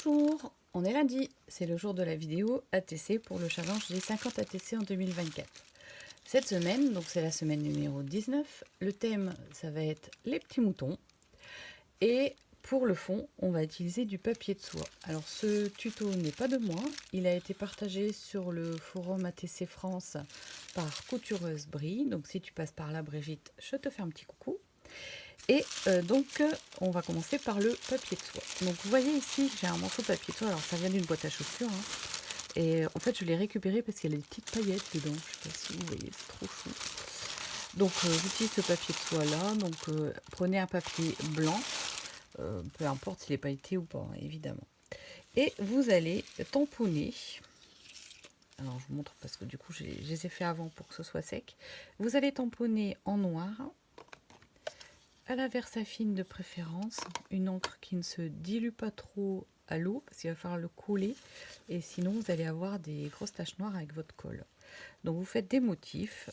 Bonjour, on est lundi, c'est le jour de la vidéo ATC pour le challenge des 50 ATC en 2024. Cette semaine, donc c'est la semaine numéro 19, le thème ça va être les petits moutons. Et pour le fond, on va utiliser du papier de soie. Alors ce tuto n'est pas de moi, il a été partagé sur le forum ATC France par Coutureuse Brie. Donc si tu passes par là Brigitte, je te fais un petit coucou. Et donc, on va commencer par le papier de soie. Donc, vous voyez ici, j'ai un morceau de papier de soie. Alors, ça vient d'une boîte à chaussures. Hein. Et en fait, je l'ai récupéré parce qu'il y a des petites paillettes dedans. Je ne sais pas si vous voyez, c'est trop chou. Donc, j'utilise ce papier de soie là. Donc, prenez un papier blanc. Peu importe s'il est pailleté ou pas, hein, évidemment. Et vous allez tamponner. Alors, je vous montre parce que du coup, je les ai fait avant pour que ce soit sec. Vous allez tamponner en noir. À la Versafine de préférence, une encre qui ne se dilue pas trop à l'eau parce qu'il va falloir le couler et sinon vous allez avoir des grosses taches noires avec votre colle. Donc vous faites des motifs,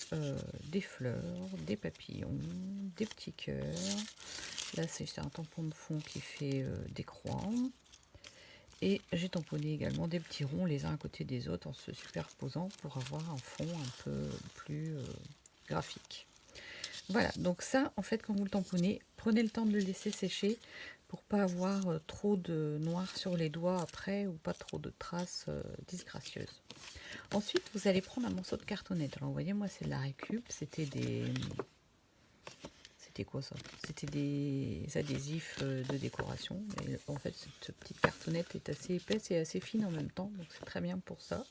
des fleurs, des papillons, des petits cœurs. Là c'est un tampon de fond qui fait des croix. Et j'ai tamponné également des petits ronds les uns à côté des autres en se superposant pour avoir un fond un peu plus graphique. Voilà, donc ça, en fait, quand vous le tamponnez, prenez le temps de le laisser sécher pour pas avoir trop de noir sur les doigts après ou pas trop de traces disgracieuses. Ensuite, vous allez prendre un morceau de cartonnette. Alors, vous voyez, moi, c'est de la récup. C'était des... C'était quoi ça? C'était des adhésifs de décoration. Et en fait, cette petite cartonnette est assez épaisse et assez fine en même temps, donc c'est très bien pour ça.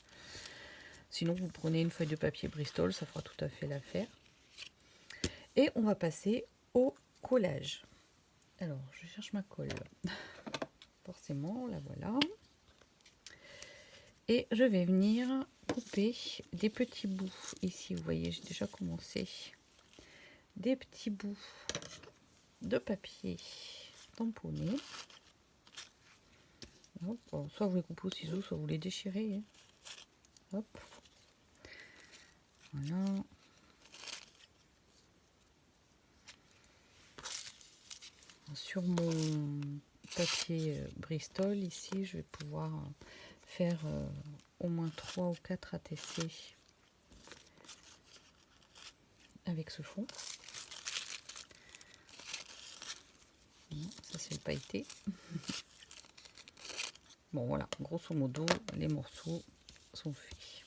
Sinon, vous prenez une feuille de papier Bristol, ça fera tout à fait l'affaire. Et on va passer au collage. Alors, je cherche ma colle. Forcément, la voilà. Et je vais venir couper des petits bouts. Ici, vous voyez, j'ai déjà commencé. Des petits bouts de papier tamponné. Hop, soit vous les coupez au ciseau, soit vous les déchirez. Hop. Voilà. Sur mon papier Bristol, ici, je vais pouvoir faire au moins 3 ou 4 ATC avec ce fond. Ça, c'est le pailleté. Bon, voilà, grosso modo, les morceaux sont faits.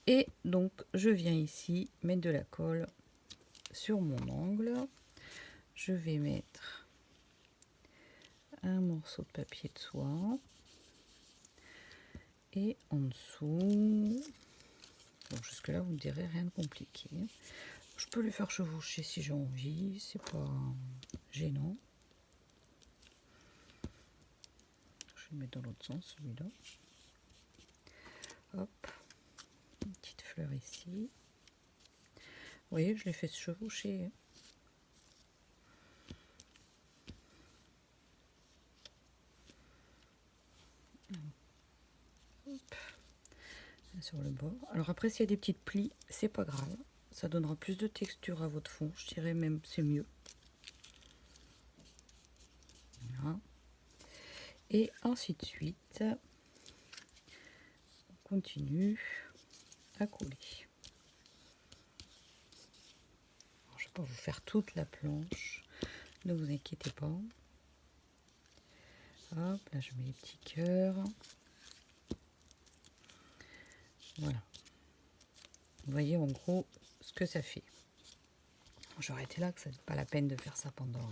Et donc, je viens ici mettre de la colle sur mon angle. Je vais mettre un morceau de papier de soie. Et en dessous, donc jusque là vous me direz rien de compliqué. Je peux le faire chevaucher si j'ai envie, c'est pas gênant. Je vais le mettre dans l'autre sens celui-là. Hop, une petite fleur ici. Vous voyez, je l'ai fait chevaucher. Hop. Sur le bord. Alors après, s'il y a des petites plis, c'est pas grave. Ça donnera plus de texture à votre fond. Je dirais même c'est mieux. Voilà. Et ainsi de suite. On continue à coller. Alors, je ne vais pas vous faire toute la planche. Ne vous inquiétez pas. Hop, là je mets les petits cœurs. Voilà. Vous voyez en gros ce que ça fait. Je vais arrêter là, que ça n'est pas la peine de faire ça pendant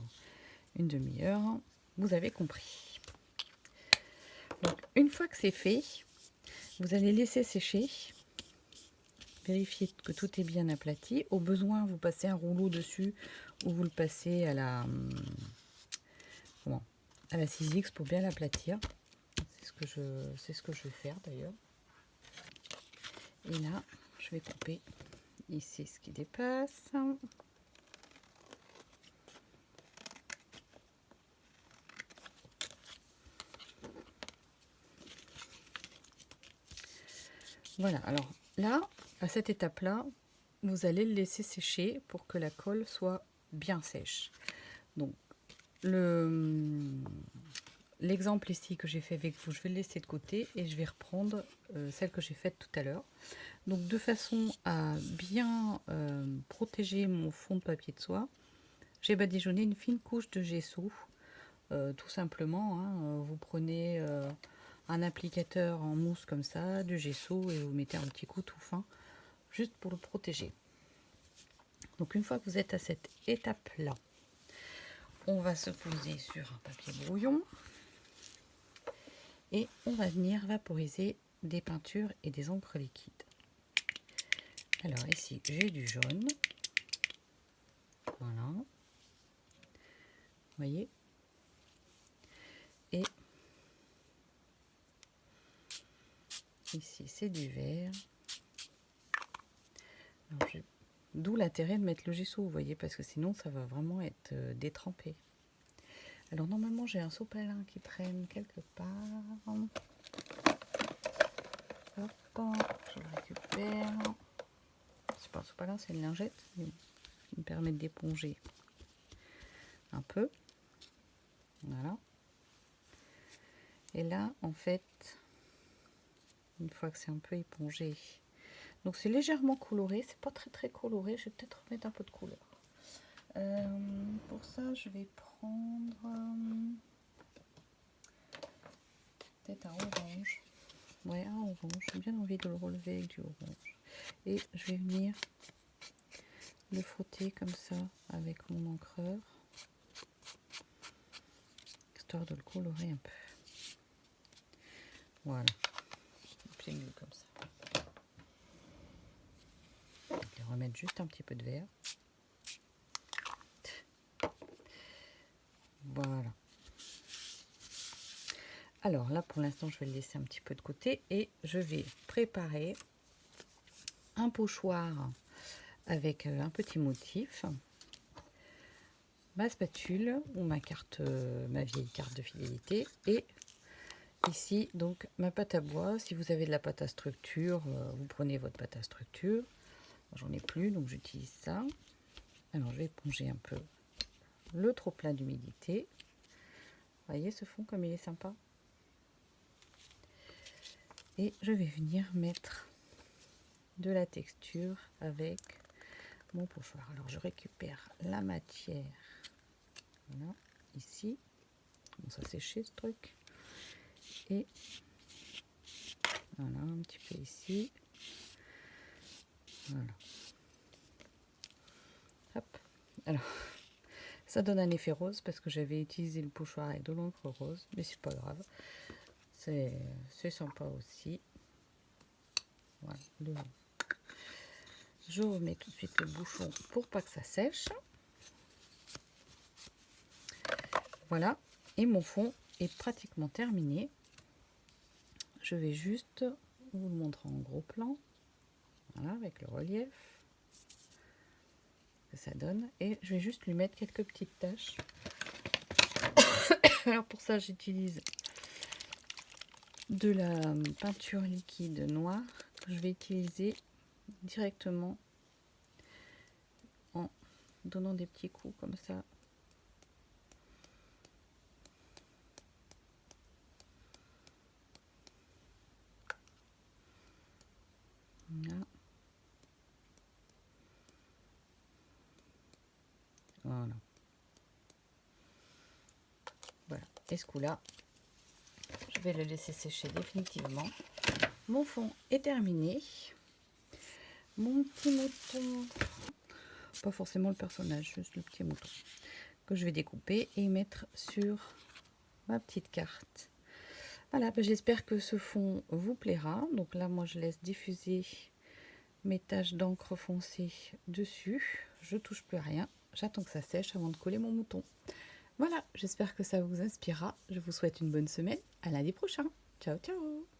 une demi-heure. Vous avez compris. Donc une fois que c'est fait, vous allez laisser sécher. Vérifiez que tout est bien aplati. Au besoin, vous passez un rouleau dessus ou vous le passez à la 6X pour bien l'aplatir. C'est ce que je vais faire d'ailleurs. Et là, je vais couper ici ce qui dépasse. Voilà, alors là, à cette étape-là, vous allez le laisser sécher pour que la colle soit bien sèche. Donc, l'exemple ici que j'ai fait avec vous, je vais le laisser de côté et je vais reprendre celle que j'ai faite tout à l'heure. Donc de façon à bien protéger mon fond de papier de soie, j'ai badigeonné une fine couche de gesso. Tout simplement, hein, vous prenez un applicateur en mousse comme ça, du gesso, et vous mettez un petit coup tout fin, juste pour le protéger. Donc une fois que vous êtes à cette étape-là, on va se poser sur un papier brouillon et on va venir vaporiser des peintures et des encres liquides. Alors ici, j'ai du jaune. Voilà. Vous voyez? Et ici, c'est du vert. D'où l'intérêt de mettre le gesso, vous voyez, parce que sinon, ça va vraiment être détrempé. Alors, normalement, j'ai un sopalin qui traîne quelque part. Hop, je le récupère. C'est pas un sopalin, c'est une lingette. Mais qui me permet d'éponger un peu. Voilà. Et là, en fait, une fois que c'est un peu épongé, donc c'est légèrement coloré, c'est pas très coloré, je vais peut-être remettre un peu de couleur. Pour ça, je vais prendre peut-être un orange. Ouais, un orange, j'ai bien envie de le relever avec du orange. Et je vais venir le frotter comme ça avec mon encreur, histoire de le colorer un peu. Voilà, c'est mieux comme ça. Je vais remettre juste un petit peu de vert. Voilà. Alors là, pour l'instant, je vais le laisser un petit peu de côté et je vais préparer un pochoir avec un petit motif, ma spatule ou ma vieille carte de fidélité, et ici donc ma pâte à bois. Si vous avez de la pâte à structure, vous prenez votre pâte à structure. J'en ai plus, donc j'utilise ça. Alors je vais éponger un peu le trop plein d'humidité. Vous voyez ce fond comme il est sympa. Et je vais venir mettre de la texture avec mon pochoir. Alors je récupère la matière, voilà, ici. Bon, ça sécher ce truc. Et voilà, un petit peu ici. Voilà. Hop. Alors, ça donne un effet rose parce que j'avais utilisé le pochoir avec de l'encre rose, mais c'est pas grave. C'est sympa aussi. Voilà. Je remets tout de suite le bouchon pour pas que ça sèche. Voilà. Et mon fond est pratiquement terminé. Je vais juste vous le montrer en gros plan. Voilà, avec le relief que ça donne. Et je vais juste lui mettre quelques petites taches. Alors pour ça, j'utilise de la peinture liquide noire que je vais utiliser directement en donnant des petits coups comme ça. Voilà. Voilà. Voilà. Et ce coup-là, je vais le laisser sécher définitivement. Mon fond est terminé. Mon petit mouton, pas forcément le personnage, juste le petit mouton, que je vais découper et mettre sur ma petite carte. Voilà, ben j'espère que ce fond vous plaira. Donc là, moi, je laisse diffuser mes taches d'encre foncée dessus. Je touche plus à rien. J'attends que ça sèche avant de coller mon mouton. Voilà, j'espère que ça vous inspirera. Je vous souhaite une bonne semaine. À lundi prochain. Ciao, ciao!